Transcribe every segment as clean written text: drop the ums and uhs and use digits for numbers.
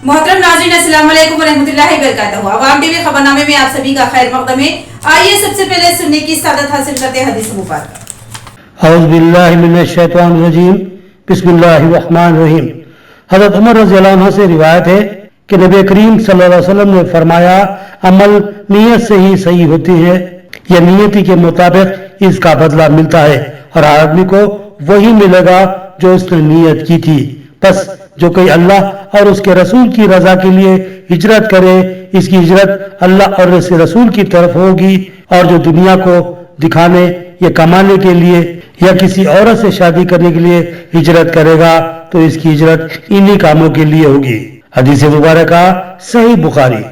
मोहतरम नाज़रीन, अस्सलाम वालेकुम वरहमतुल्लाहि वबरकातुहू। अवाम टीवी खबरनामे में आप सभी का खैर मक़दम है। आइए सबसे पहले सुनने की सादत हासिल करते हैं हदीस मुबारक। औज़ु बिल्लाहि मिनश शैतानिर रजीम, बिस्मिल्लाहिर रहमानिर रहीम। हज़रत उमर रज़ियल्लाहु अन्हु से रिवायत है कि नबी करीम सल्लल्लाहु अलैहि वसल्लम ने फरमाया, अमल नीयत से ही सही होती है, यह नियति के मुताबिक इसका बदला मिलता है और आदमी को वही मिलेगा जो उसने नियत की थी। बस जो कोई अल्लाह और उसके रसूल की रजा के लिए हिजरत करे, इसकी हिजरत अल्लाह और उसके रसूल की तरफ होगी, और जो दुनिया को दिखाने या कमाने के लिए या किसी औरत से शादी करने के लिए हिजरत करेगा तो इसकी हिजरत इन्हीं कामों के लिए होगी। हदीस मुबारक सही बुखारी।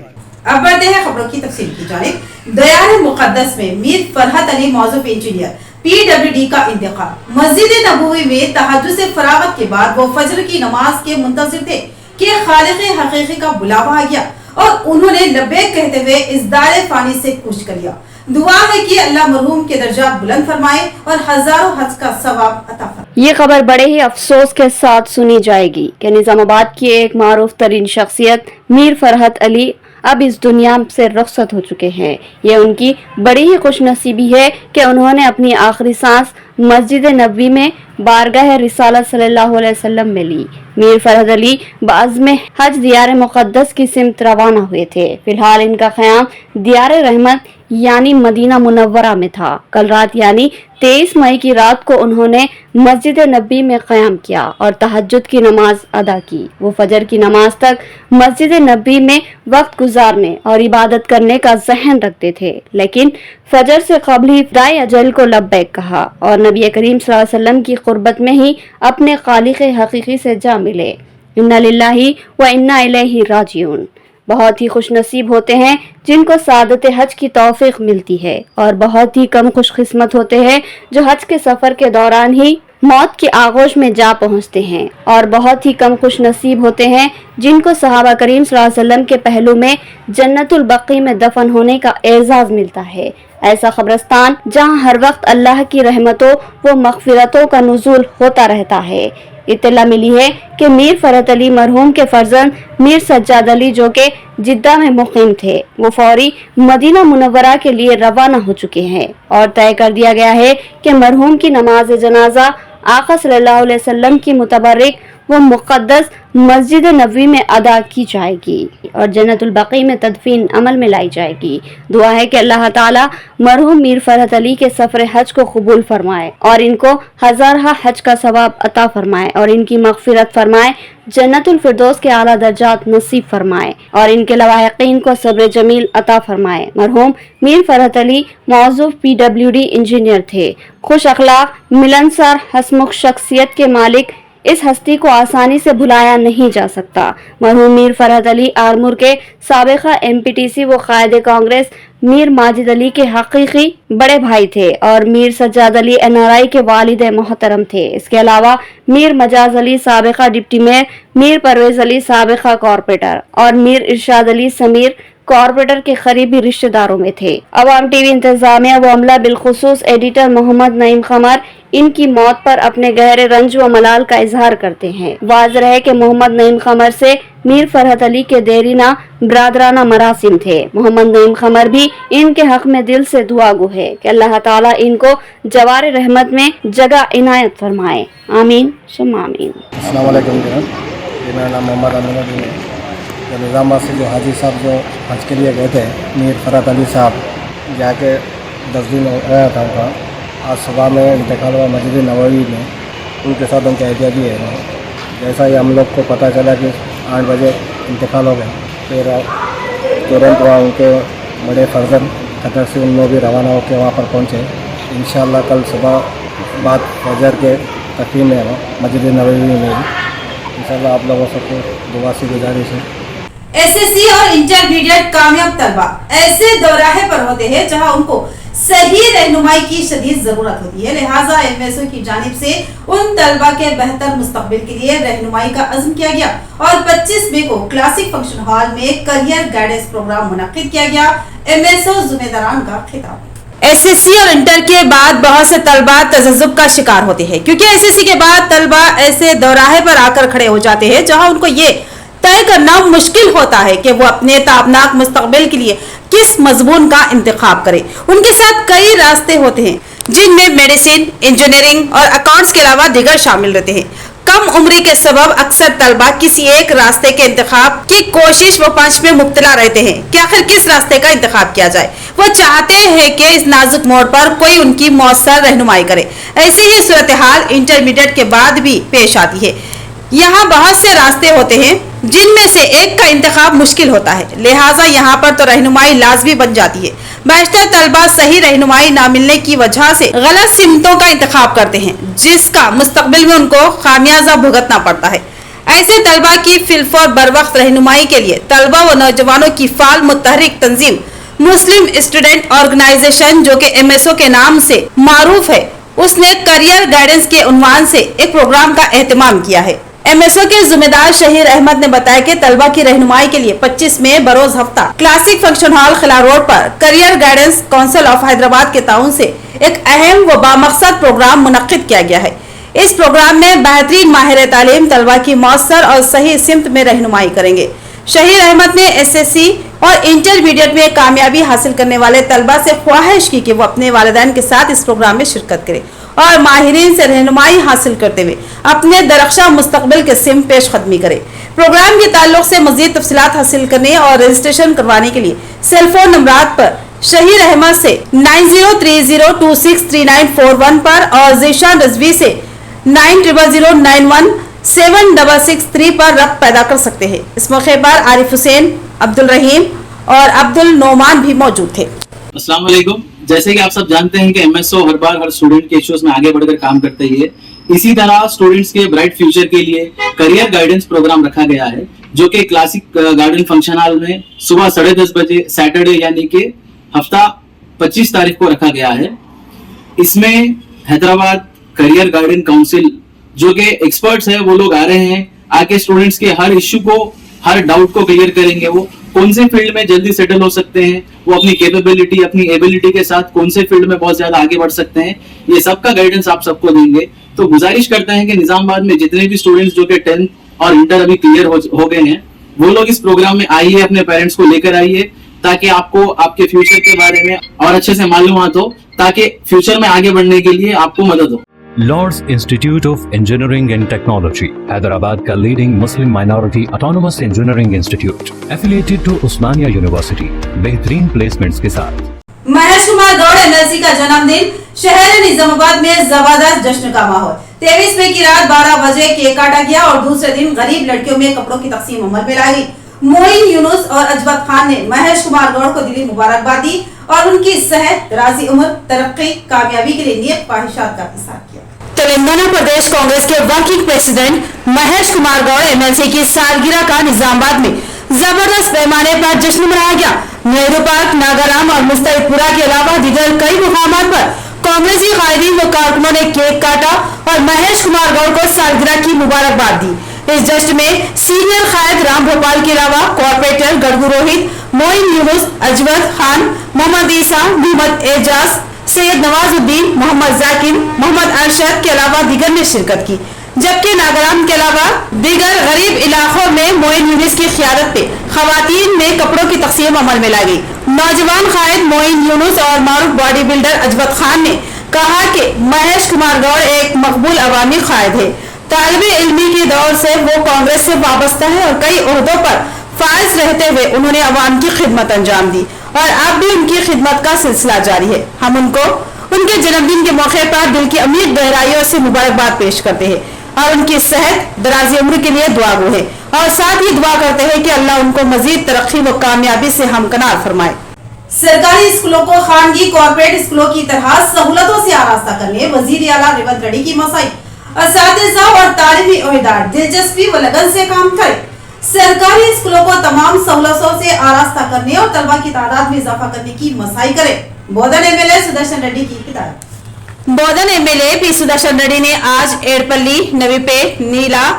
अब बढ़ते हैं खबरों की तफसील की जानिब। दयार मुक़द्दस में मीर फरहत अली मौजूद इंजीनियर PWD का इंतकाल। मस्जिद नबवी में तहज्जुद से फरागत के बाद वो फजर की नमाज के मुंतज़िर थे कि खालिक़े हकीकी का बुलावा आ गया और उन्होंने लब्बैक कहते हुए इस दारे फानी से कूच कर लिया। दुआ है कि अल्लाह मरहूम के दर्जात बुलंद फरमाए और हजारों हज का सवाब अता फरमाए। ये खबर बड़े ही अफसोस के साथ सुनी जाएगी कि निजामाबाद की एक मारूफ तरीन शख्सियत मीर फरहत अली अब इस दुनिया से रुखसत हो चुके हैं। ये उनकी बड़ी ही खुशनसीबी है कि उन्होंने अपनी आखिरी सांस मस्जिद नबवी में बारगाह रिसालत सल्लल्लाहु अलैहि वसल्लम में ली। मीर फरहत अली बाज़ में हज दियार मुक़द्दस की सिमत रवाना हुए थे। फिलहाल इनका क़याम दियार रहमत यानी मदीना मुनव्वरा में था। कल रात यानी 23 मई की रात को उन्होंने मस्जिद नबी में क़याम किया और तहज्जुद की नमाज अदा की। वो फजर की नमाज तक मस्जिद नबी में वक्त गुजारने और इबादत करने का ज़हन रखते थे, लेकिन फजर से क़ब्ल ही दाए अजल को लब्बैक कहा और नबी करीम सल्लल्लाहु अलैहि वसल्लम की क़ुर्बत में ही अपने खालिक़े हकीकी से जा मिले। इन्ना लिल्लाहि व इन्ना इलैहि राजिऊन। बहुत ही खुशनसीब होते हैं जिनको सादत हज की तौफीक मिलती है और बहुत ही कम खुशकिस्मत होते हैं जो हज के सफ़र के दौरान ही मौत की आगोश में जा पहुंचते हैं, और बहुत ही कम खुशनसीब होते हैं जिनको सहाबा करीम सल्लल्लाहु अलैहि वसल्लम के पहलू में जन्नतुल बक़ी में दफन होने का एजाज़ मिलता है। ऐसा कब्रिस्तान जहां हर वक्त अल्लाह की रहमतों व मग़फ़िरतों का नुज़ूल होता रहता है। इत्तला मिली है कि मीर फरहत अली मरहूम के फर्जंद मीर सज्जाद अली जो के जिद्दा में मुक़ीम थे, वो फौरी मदीना मुनव्वरा के लिए रवाना हो चुके हैं और तय कर दिया गया है कि मरहूम की नमाज जनाजा आका सल्लल्लाहु अलैहि वसल्लम की मुतबर्रिक वो मुक़द्दस मस्जिद नबवी में अदा की जाएगी और जन्नतुल बक़ी में तदफीन अमल में लाई जाएगी। दुआ है कि अल्लाह ताला मरहूम मीर फरहत अली के सफ़र हज को कबूल फरमाए और इनको हज़ारहा हज का सवाब अता फरमाए और इनकी मग़फ़िरत फरमाए, जन्नतुल फिरदौस के आला दर्जात नसीब फरमाए और इनके लवाहिक़ीन को सब्र जमील अता फरमाए। मरहूम मीर फरहत अली मौजूद PWD इंजीनियर थे। खुश अखलाक, मिलनसार, हंसमुख शख्सियत के मालिक इस हस्ती को आसानी से भुलाया नहीं जा सकता। मरहूम मीर फरहत अली आरमूर के साबिक़ा MPTC व क़ायदे कांग्रेस मीर माजिद अली के हकीकी बड़े भाई थे और मीर सज्जाद अली NRI के वालिद मोहतरम थे। इसके अलावा मीर मजाज अली साबिक़ा डिप्टी मेयर, मीर परवेज अली साबिक़ा कॉरपोरेटर और मीर इरशाद अली समीर कॉरपोरेटर के करीबी रिश्तेदारों में थे। अवाम टीवी इंतजामिया व अमला बिलखुसूस एडिटर मोहम्मद नईम क़मर इनकी मौत पर अपने गहरे रंज व मलाल का इजहार करते हैं। वाज़ेह है कि मोहम्मद नईम क़मर से मीर फरहत अली के देरीना ब्रादराना मरासिम थे। मोहम्मद नईम क़मर भी इनके हक में दिल से दुआ गो है कि अल्लाह ताला इनको जवार रहमत में जगह इनायत फरमाए। आमीन सुम्मा आमीन। अस्सलाम वालेकुम। मेरा नाम मोहम्मद अमीन है। निज़ामाबाद से जो हाजी साहब जो हज के लिए गए थे, मीर फरहत अली साहब जाके 10 दिन हो गया था उनका। आज सुबह में इंतकाल हुआ मस्जिद नबवी में। उनके साथ उनके एहतियाती है। जैसा ही हम लोग को पता चला कि 8 बजे इंतकाल हो गया, फिर तुरंत वहाँ उनके बड़े फर्जंद कतर से उन लोग भी रवाना होकर वहाँ पर पहुँचे। इंशाअल्लाह कल सुबह बाद फजर के तकरीब में मस्जिद नबवी में इंशाअल्लाह आप लोगों सबको दुआ से गुजारिश है। SSC और इंटरमीडिएट कामयाब तलबा ऐसे दौराहे पर होते हैं जहां उनको सही रहनुमाई की शदीद जरूरत होती है। लिहाजा MSO की जानिब से उन तलबा के बेहतर मुस्तकबिल के लिए रहनुमाई का अज़्म किया गया और 25 मई को क्लासिक फंक्शन हॉल में करियर गाइडेंस प्रोग्राम मुनक्किद किया गया। MSO जुम्मेदारान का खिताब। SSC और इंटर के बाद बहुत से तलबा तजज़्ज़ुब का शिकार होते हैं, क्योंकि SSC के बाद तलबा ऐसे दौराहे पर आकर खड़े हो जाते हैं जहां उनको ये तय करना मुश्किल होता है कि वो अपने ताबनाक मुस्तकबिल के लिए किस मजमून का इंतखाब करे। उनके साथ कई रास्ते होते हैं जिनमें मेडिसिन, इंजीनियरिंग और अकाउंट्स के अलावा दीगर शामिल रहते हैं। कम उम्री के सबब अक्सर तलबा किसी एक रास्ते के इंतखाब की कोशिश व पंच में मुब्तला रहते हैं कि आखिर किस रास्ते का इंतखाब किया जाए। वो चाहते हैं कि इस नाजुक मोड़ पर कोई उनकी मौसर रहनुमाई करे। ऐसी ही सूरत हाल इंटरमीडिएट के बाद भी पेश आती है। यहाँ बहुत से रास्ते होते हैं जिनमें से एक का इंतखाब मुश्किल होता है, लिहाजा यहाँ पर तो रहनुमाई लाजमी बन जाती है। बेशतर तलबा सही रहनुमाई ना मिलने की वजह से गलत सिमतों का इंतखाब करते हैं, जिसका मुस्तकबिल में उनको खामियाजा भुगतना पड़ता है। ऐसे तलबा की फिलफौर बरवक्त रहनुमाई के लिए तलबा व नौजवानों की फाल मुतहरिक तंजीम मुस्लिम स्टूडेंट ऑर्गेनाइजेशन, जो कि MSO के नाम से मारूफ है, उसने करियर गाइडेंस के उन्वान से एक प्रोग्राम का एहतमाम किया है। MSO के जिम्मेदार शहीर अहमद ने बताया कि तलबा की रहनुमाई के लिए 25 में बरोज हफ्ता क्लासिक फंक्शन हॉल खिला रोड पर career guidance council of Hyderabad के ताउन से एक अहम व बामकसद प्रोग्राम मुनक्किद किया गया है। इस प्रोग्राम में बेहतरीन माहिर तालीम तलबा की मौसर और सही सिमत में रहनुमाई करेंगे। शहीर अहमद ने SSC और इंटरमीडिएट में कामयाबी हासिल करने वाले तलबा से ख्वाहिश की कि वो अपने वालिदैन के साथ इस प्रोग्राम में शिरकत करें और माहिरीन से रहनुमाई हासिल करते हुए अपने दरख्शा मुस्तकबिल के सिम पेश कदमी करें। प्रोग्राम के ताल्लुक से मजीद तफसीलात हासिल करने और रजिस्ट्रेशन करवाने के लिए सेलफोन नंबरात पर शहीर अहमद से 9030263941 पर और जीशान रजवी से 9009176663 पर रब्त पैदा कर सकते हैं। इस मौके पर आरिफ हुसैन, अब्दुल रहीम और अब्दुल नोमान भी मौजूद थे। अस्सलाम वालेकुम। जैसे कि आप सब जानते हैं कि MSO हर बार हर स्टूडेंट के इश्यूज में आगे बढ़कर काम करते ही है। इसी तरह स्टूडेंट्स के ब्राइट फ्यूचर के लिए करियर गाइडेंस प्रोग्राम रखा गया है, जो कि क्लासिक गार्डन फंक्शन हॉल में सुबह 10:30 बजे सैटरडे यानी कि हफ्ता 25 तारीख को रखा गया है। इसमें हैदराबाद करियर गार्डन काउंसिल, जो कि एक्सपर्ट्स है, वो लोग आ रहे हैं, आके स्टूडेंट्स के हर इश्यू को, हर डाउट को क्लियर करेंगे। वो कौन से फील्ड में जल्दी सेटल हो सकते हैं, वो अपनी कैपेबिलिटी, अपनी एबिलिटी के साथ कौन से फील्ड में बहुत ज्यादा आगे बढ़ सकते हैं, ये सबका गाइडेंस आप सबको देंगे। तो गुजारिश करते हैं कि निजामाबाद में जितने भी स्टूडेंट्स जो कि 10th और इंटर अभी क्लियर हो गए हैं, वो लोग इस प्रोग्राम में आइए, अपने पेरेंट्स को लेकर आइए, ताकि आपको आपके फ्यूचर के बारे में और अच्छे से मालूमात हो, ताकि फ्यूचर में आगे बढ़ने के लिए आपको मदद हो। Lord's Institute of Engineering and Technology, Hyderabad का leading Muslim minority autonomous engineering institute, affiliated to Osmania university, बेहतरीन प्लेसमेंट्स के साथ। महेश कुमार गौड़ MLC का जन्मदिन शहर निजामाबाद में जबरदस्त जश्न का माहौल। 23 मई की रात 12 बजे केक काटा गया और दूसरे दिन गरीब लड़कियों में कपड़ों की तकसीम अमल में लाई गई। मोइन यूनुस और अजवत खान ने महेश कुमार गौड़ को दिली मुबारकबाद दी और उनकी सेहत, दराजी उम्र, तरक्की, कामयाबी के लिए नेक ख्वाहिशात का इज़हार किया। तेलंगाना प्रदेश कांग्रेस के working president Mahesh Kumar Goud MLC की सालगिरह का निजामाबाद में जबरदस्त पैमाने पर जश्न मनाया गया। नेहरू पार्क, नागाराम और मुस्तैदपुरा के अलावा दीगर कई मुकामात पर कांग्रेसी कायदीन व कारकुनों ने केक काटा और महेश कुमार गौड़ को सालगिरह की मुबारकबाद दी। इस जश्न में सीनियर कायद राम भोपाल के अलावा कॉर्पोरेटर गड़गू रोहित, मोइन यूनुस, अजवत खान, मोहम्मद ईसा, मोहम्मद एजाज, सैयद नवाजुद्दीन, मोहम्मद जाकिर, मोहम्मद अरशद के अलावा दीगर ने शिरकत की। जबकि नागाराम के अलावा दीगर गरीब इलाकों में मोइन यूनुस की क़ियादत पे खवातीन में कपड़ों की तक़सीम अमल में लाई गई। नौजवान कायद मोइन यूनुस और मारूफ बॉडी बिल्डर अजवत खान ने कहा कि महेश कुमार गौड़ एक मकबूल अवामी कायद है। तालिबे इल्मी के दौर से वो कांग्रेस से वाबस्ता है और कई ओहदों पर फाइज रहते हुए उन्होंने अवाम की खिदमत अंजाम दी और अब भी उनकी खिदमत का सिलसिला जारी है। हम उनको उनके जन्मदिन के मौके पर दिल की अमीर गहराइयों से मुबारकबाद पेश करते हैं और उनकी सेहत, दराजी उम्र के लिए दुआ गो है और साथ ही दुआ करते हैं कि अल्लाह उनको मजीद तरक्की व कामयाबी से हमकनार फरमाए। सरकारी स्कूलों को खानगी कॉर्पोरेट स्कूलों की तरह सहूलतों से आरास्ता करने वजीर आला रेवंत रेड्डी की मसाई, असातिज़ा और तालिबी ओहदेदार दिलचस्पी व लगन से काम करें। सरकारी स्कूलों को तमाम सहूलतों से आरास्ता करने और तलबा की तादाद में इजाफा करने की मसाई करें। बोधन MLA सुदर्शन रेड्डी की हिदायत। बोधन MLA पी सुदर्शन रेड्डी ने आज एड़पल्ली, नवीपेट, नीला,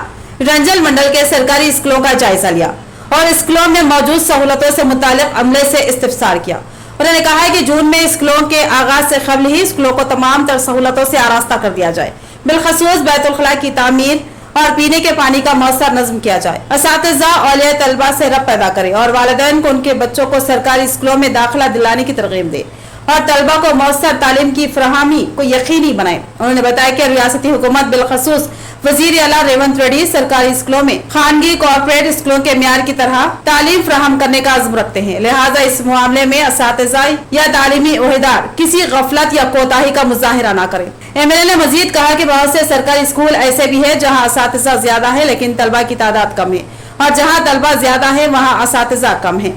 रंजल मंडल के सरकारी स्कूलों का जायजा लिया और स्कूलों में मौजूद सहूलतों से मुतालिक अमले से इस्तिफसार किया। उन्होंने कहा है कि जून में स्कूलों के आगाज से कबल ही स्कूलों को तमाम तर सहूलतों से आरास्ता कर दिया जाए, बिलखसूस बैतुल खला की तामीर और पीने के पानी का मौसर नज्म किया जाए। असातिज़ा औलिया तलबा से रब पैदा करे और वालिदैन को उनके बच्चों को सरकारी स्कूलों में दाखिला दिलाने की तरगीब दे और तलबा को मौसर तालीम की फराहमी को यकीनी बनाए। उन्होंने बताया कि रियासती हुकूमत बिलखसूस वजीर आला रेवंत रेड्डी सरकारी स्कूलों में खानगी कॉर्पोरेट स्कूलों के म्यार की तरह तालीम फराहम करने का अज़्म रखते हैं, लिहाजा इस मामले में असातिज़ा या तालीमी ओहदेदार किसी गफलत या कोताही का मुजाहिरा न करें। एमएलए ने मजीद कहा कि बहुत से सरकारी स्कूल ऐसे भी है जहाँ असातिज़ा ज्यादा है लेकिन तलबा की तादाद कम है और जहाँ तलबा ज्यादा है वहाँ असातिज़ा कम है,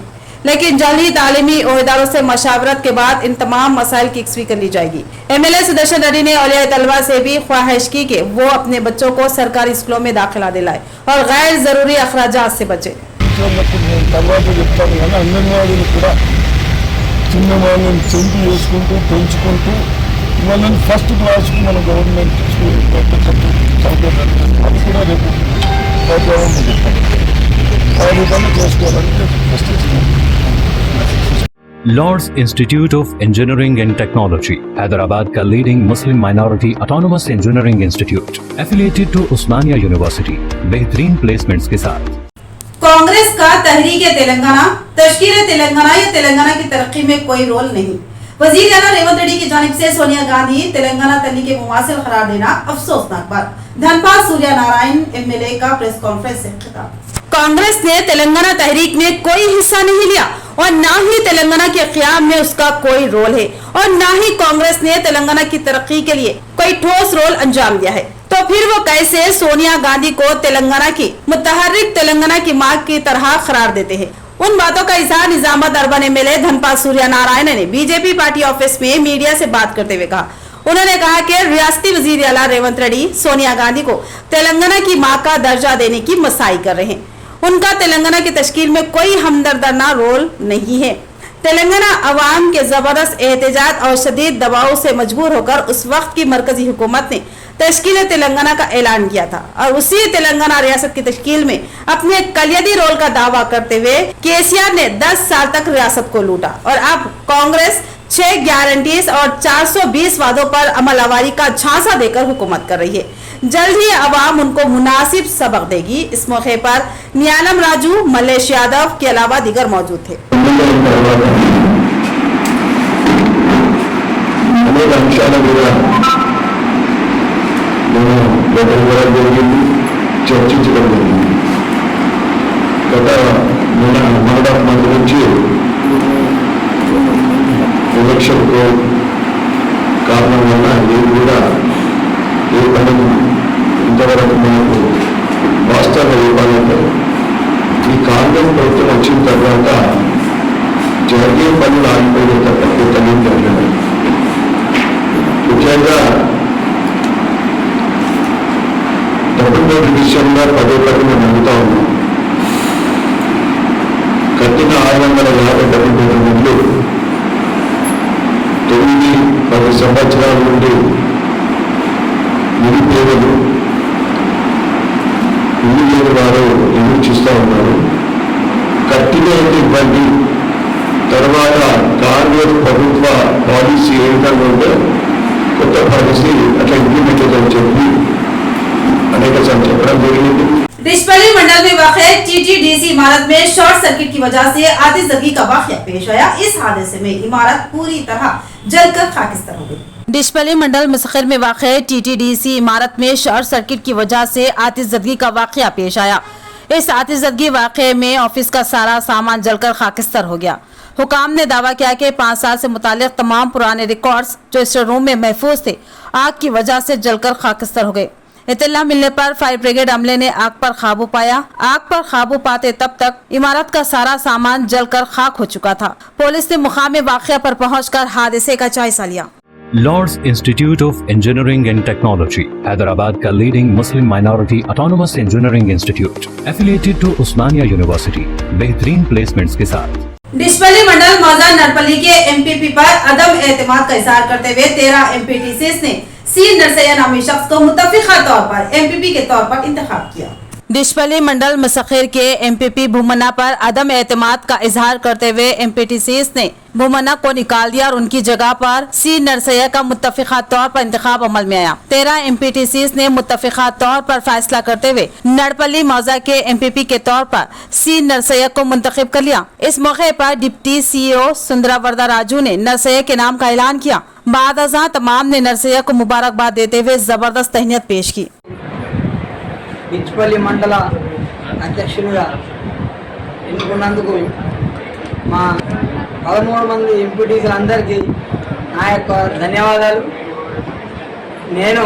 लेकिन जल्द ही तालीमी ओहदेदारों से मशावरत के बाद इन तमाम मसाइल की यकसवी कर ली जाएगी। एमएलए सुदर्शन रेड्डी ने औलिया तलबा से भी ख्वाहिश की कि वो अपने बच्चों को सरकारी स्कूलों में दाखिला दिलाए और गैर जरूरी अखराजात से बचे। తర్వాత చెప్తాను కానీ అంగన్వాడీలు కూడా చిన్న వాళ్ళని చెంది వేసుకుంటూ పెంచుకుంటూ వాళ్ళని ఫస్ట్ క్లాస్కి మన గవర్నమెంట్ స్కూల్ సౌకర్యం అది కూడా రేపు ప్రోగ్రామ్ చెప్తాను ఆ విధంగా చేసుకోవాలని first Lords Institute of Engineering and Technology Hyderabad का leading Muslim minority autonomous engineering institute affiliated to Osmania university बेहतरीन प्लेसमेंट्स के साथ। कांग्रेस का तहरीक तेलंगाना तश्कील तेलंगाना या तेलंगाना की तरक्की में कोई रोल नहीं। वजीर आला रेवंत रेड्डी की जानिब से सोनिया गांधी तेलंगाना तल्ली के मुमासिल करार देना अफसोसनाक बात। धनपाल सूर्या नारायण एमएलए का प्रेस कॉन्फ्रेंस से खिताब। कांग्रेस ने तेलंगाना तहरीक में कोई हिस्सा नहीं लिया और न ही तेलंगाना के क़याम में उसका कोई रोल है और न ही कांग्रेस ने तेलंगाना की तरक्की के लिए कोई ठोस रोल अंजाम दिया है, तो फिर वो कैसे सोनिया गांधी को तेलंगाना की मुतहर्रिक तेलंगाना की मां की तरह करार देते हैं। उन बातों का इजहार निजामत अर्बन एमएलए धनपाल सूर्या नारायण ने बीजेपी पार्टी ऑफिस में मीडिया से बात करते हुए कहा। उन्होंने कहा कि रियासती वजीर आला रेवंत रेड्डी सोनिया गांधी को तेलंगाना की मां का दर्जा देने की मसाई कर रहे हैं। उनका तेलंगाना की तश्कील में कोई हमदर्दाना रोल नहीं है। तेलंगाना अवाम के जबरदस्त एहतजाज और शदीद दबाव से मजबूर होकर उस वक्त की मरकजी हुकूमत ने तश्कील तेलंगाना का ऐलान किया था और उसी तेलंगाना रियासत की तश्कील में अपने कलियदी रोल का दावा करते हुए केसीआर ने 10 साल तक रियासत को लूटा और अब कांग्रेस 6 गारंटीज और 420 वादों पर अमलवारी का झांसा देकर हुकूमत कर रही है। जल्द ही अवाम उनको मुनासिब सबक देगी। इस मौके पर नियालम राजू, मल्लेश यादव के अलावा दीगर मौजूद थे। ఎలక్షన్ కారణం వల్ల ఇది కూడా ఏ పని ఇంతవరకు మనకు వాస్తవంగా ఇవ్వాలంటే ఈ కాంగ్రెస్ ప్రభుత్వం వచ్చిన తర్వాత జరిగే పనులు ఆగిపోయే తప్ప తెలియదు జరిగింది. ముఖ్యంగా డబుల్ బెడ్రూమ్ విషయంలో పదే మనం అడుగుతా ఉన్నాం. కట్టిన 650 డబుల్ బెడ్రూమ్ ఇల్లు 9-10 సంవత్సరాల నుండి నిరుపేదలు ఇల్లు లేని వారు నిరీక్షిస్తూ ఉన్నారు. కట్టిన ఇబ్బంది తర్వాత కాంగ్రెస్ ప్రభుత్వ పాలసీ ఏ విధంగా ఉందో కొత్త పాలసీ అట్లా ఇంప్లిమెంట్ అని చెప్పి అనేక సార్లు చెప్పడం జరిగింది. डिशपल्ली मंडल में वाक़ टीटीडीसी इमारत में शॉर्ट सर्किट की वजह से आतिशबाजी का वाक़या पेश आया। इस हादसे में इमारत पूरी तरह जलकर खाकिस्तान हो गई। डिशपल्ली मंडल मुसखर में वाक़ टीटीडीसी इमारत में शॉर्ट सर्किट की वजह से आतिशबाजी का वाक़या पेश आया। इस आतिशबाजी वाक़े में ऑफिस का सारा सामान जलकर खाकिस्तान हो गया। हुकाम ने दावा किया कि 5 साल से मुतालिक तमाम पुराने रिकॉर्ड्स जो इस रूम में महफूज थे आग की वजह से जलकर खाकिस्तान हो गए। इत्तला मिलने पर फायर ब्रिगेड अमले ने आग पर काबू पाया। आग पर काबू पाते तब तक इमारत का सारा सामान जलकर खाक हो चुका था। पुलिस ने मुकामी वाक़या पर पहुंचकर हादसे का जायजा लिया। Lords Institute of Engineering and Technology Hyderabad का leading Muslim minority autonomous engineering institute affiliated to Osmania university बेहतरीन प्लेसमेंट्स के साथ। डिशपल्ली मंडल मौजा नरपल्ली के एमपीपी पर अदम एतमाद का इजहार करते हुए 13 एमपीटीसीज ने सी नरसैया नामी शख्स को मुतफिका तौर पर एमपीपी के तौर पर इंतखाब किया। डिशपल्ली मंडल मुसखिर के एमपीपी भूमन्ना पर अदम एतमाद का इजहार करते हुए एमपीटीसीज ने भूमन्ना को निकाल दिया और उनकी जगह पर सी नरसैया का मुत्तफिका तौर पर इंतखाब अमल में आया। 13 एमपीटीसीज ने मुत्तफिका तौर पर फैसला करते हुए नड़पल्ली मौजा के एमपीपी के तौर पर सी नरसैया को मुंतखब कर लिया। इस मौके पर डिप्टी सीईओ सुंदरावरदा राजू ने नरसैया के नाम का ऐलान किया। बाद अज़ां तमाम ने नरसैया को मुबारकबाद देते हुए जबरदस्त तहनीत पेश की। డిచ్పల్లి మండల అధ్యక్షునిగా ఎన్నుకున్నందుకు మా 13 మంది ఎంపీటీసీలందరికీ నా యొక్క ధన్యవాదాలు. నేను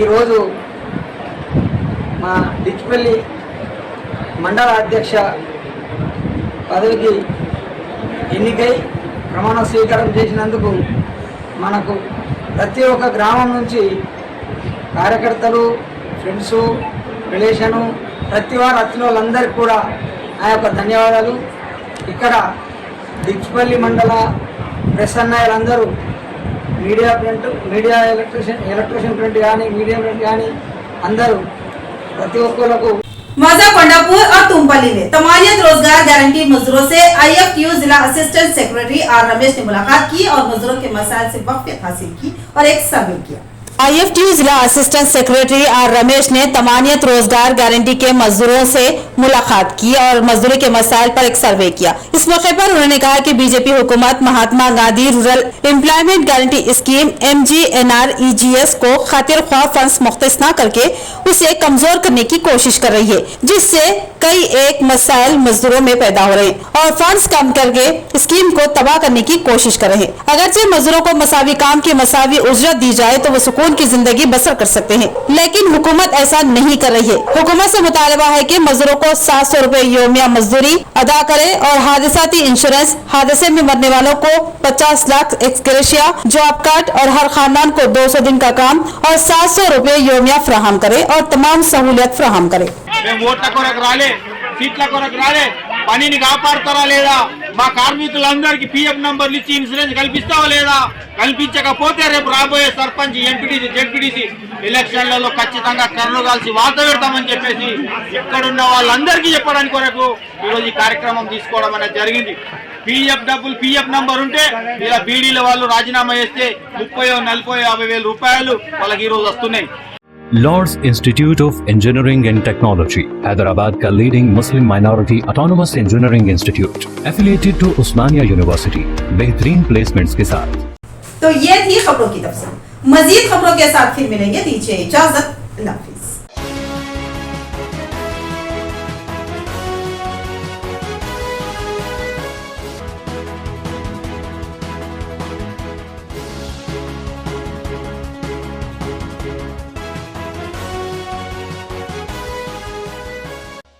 ఈరోజు మా డిచ్పల్లి మండల అధ్యక్ష పదవికి ఎన్నికై ప్రమాణ స్వీకారం చేసినందుకు మనకు ప్రతి ఒక్క గ్రామం నుంచి కార్యకర్తలు, ఫ్రెండ్స్, రిలేషను, ప్రతి వారు వచ్చిన వాళ్ళందరికీ కూడా నా యొక్క ధన్యవాదాలు. ఇక్కడ డిచ్పల్లి మండల ప్రెస్ అన్నయ్యలందరూ మీడియా ఎలక్ట్రీషియన్ ప్రింట్ కానీ, మీడియా ప్రింట్ కానీ అందరూ ప్రతి ఒక్కరికి मौजा कोंडापुर और तुमपल्ली में तमानियत रोजगार गारंटी मजदूरों से IFTU जिला असिस्टेंट सेक्रेटरी आर रमेश ने मुलाकात की और मजदूरों के मसाइल से वाकिफियत हासिल की और एक सर्वे किया। IFTU जिला असिस्टेंट सेक्रेटरी आर रमेश ने तमानियत रोजगार गारंटी के मजदूरों से मुलाकात की और मजदूरी के मसाइल पर एक सर्वे किया। इस मौके पर उन्होंने कहा कि बीजेपी हुकूमत Mahatma Gandhi rural employment guarantee scheme MGNREGS को खातिर ख्वाह फंड्स मुख्तस न करके उसे कमजोर करने की कोशिश कर रही है, जिससे कई एक मसाइल मजदूरों में पैदा हो रहे हैं और फंड्स कम करके स्कीम को तबाह करने की कोशिश कर रहे हैं। अगरचे मजदूरों को मसावी काम की मसावी उजरत दी जाए तो वो सुकून की जिंदगी बसर कर सकते हैं, लेकिन हुकूमत ऐसा नहीं कर रही है। हुकूमत से मुतालबा है कि मजदूरों को 700 रुपए योमिया मजदूरी अदा करे और हादसाती इंश्योरेंस, हादसे में मरने वालों को 50 लाख एक्सग्रेशिया, जॉब कार्ड और हर खानदान को 200 दिन का काम और 700 रुपए योमिया फ्राहम करे और तमाम सहूलियत फ्राहम करे। ఓట్ల కొరకు రాలే, సీట్ల కొరకు రాలే, పనిని కాపాడుతారా లేదా, మా కార్మికులందరికీ PF నంబర్లు ఇచ్చి ఇన్సూరెన్స్ కల్పిస్తావా లేదా, కల్పించకపోతే రేపు రాబోయే సర్పంచ్, ఎంపీటీసీ, జెడ్పీటీసీ ఎలక్షన్లలో ఖచ్చితంగా కర్రలు కాల్చి వాత పెడతామని చెప్పేసి ఇక్కడున్న వాళ్ళందరికీ చెప్పడానికి కొరకు ఈరోజు ఈ కార్యక్రమం తీసుకోవడం అనేది జరిగింది. PF నంబర్ ఉంటే ఇలా బీడీల వాళ్ళు రాజీనామా చేస్తే 30, 40, 50 వేల రూపాయలు వాళ్ళకి ఈరోజు వస్తున్నాయి. Lord's Institute of Engineering and Technology, Hyderabad का leading Muslim minority autonomous engineering institute, affiliated to Osmania university, बेहतरीन प्लेसमेंट्स के साथ। तो ये थी खबरों की तफसील। मजीद खबरों के साथ फिर मिलेंगे, दीजिए इजाजत।